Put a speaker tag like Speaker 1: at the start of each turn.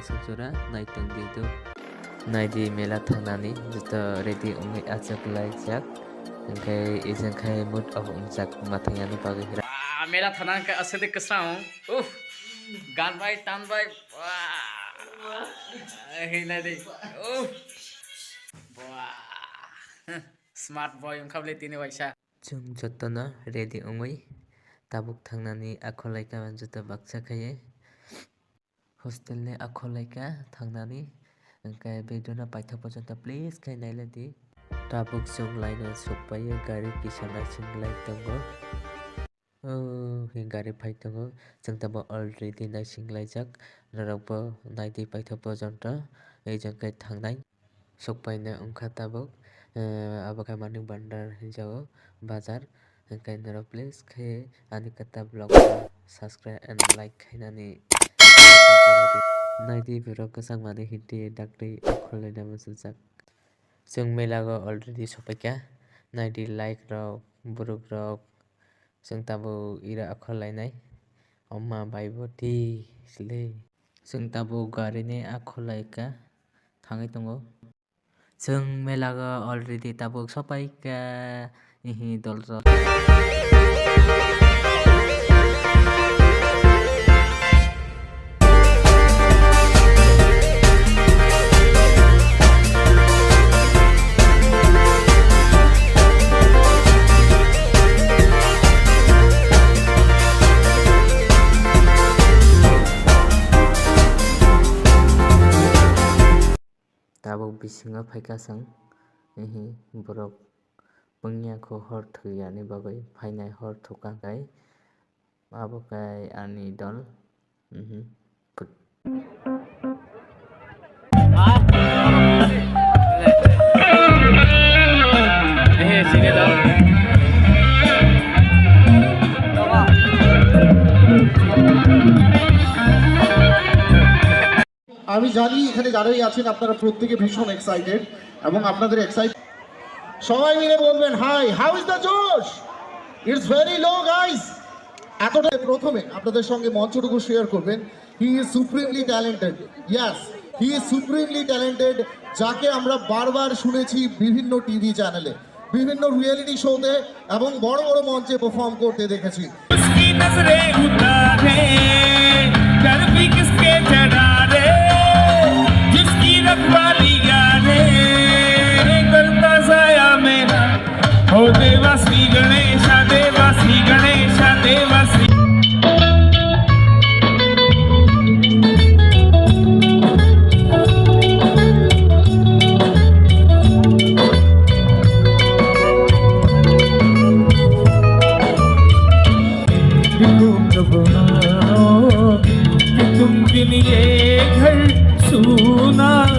Speaker 1: sujura naitong dito naidi mela thangnani juta ready ongi achak laijak engkai ijengkai mood of umjak mathangani bagui hira
Speaker 2: मेला थाना का असली किस्सा हूँ उफ गान भाई तान भाई हिला दे उफ वाह स्मार्ट बॉय उनका ले तीन वैसा
Speaker 1: chung jotona ready ongoi tabuk thangnani akholaika juta baksa khaye hostel ni akholaika thangnani engkai bedona paitha porjanta please khai nailadi tabuk chung laino sokpaye gari kisana singlai tongo gari phai tongo chung tabo already nai singlaijak narokbo naidi paitha porjanta ei jangkai thangnai sokpaina ongkha tabuk abakai manik bandar hinjao bazar engkai naro please khai ani kata blog subscribe and like khainani naidi biro kusang mani hindi dakri akholai nama sujak chung melago already sopaika naidi like rok buruk rok chung tabo ira akholai nai amma baibo ti sile chung tabo gari ni akholaika thangai tongo chung melago already tabuk sopaika ihi dolro tabuk bisingo phaika sang ihi borok pungya ko hor thuyani bagui phainai hor thukakai abokai ani dol
Speaker 3: আমি জানি এখানে যারাই আছেন আপনারা প্রত্যেকে ভীষণ excited এবং আপনাদের সবাই মিলে বলবেন হাই হাউ ইজ দ্য জোশ ইটস ভেরি লো গাইস এতটা প্রথমে আপনাদের সঙ্গে মঞ্চটুকু শেয়ার করবেন he is supremely talented yes he is supremely talented যাকে আমরা বারবার শুনেছি বিভিন্ন টিভি চ্যানেলে বিভিন্ন রিয়েলিটি শোতে এবং বড় বড় মঞ্চে পারফর্ম করতে দেখেছি
Speaker 4: हो देवासी गणेशा देवासी गणेशा देवासी तुम के लिए घर सुना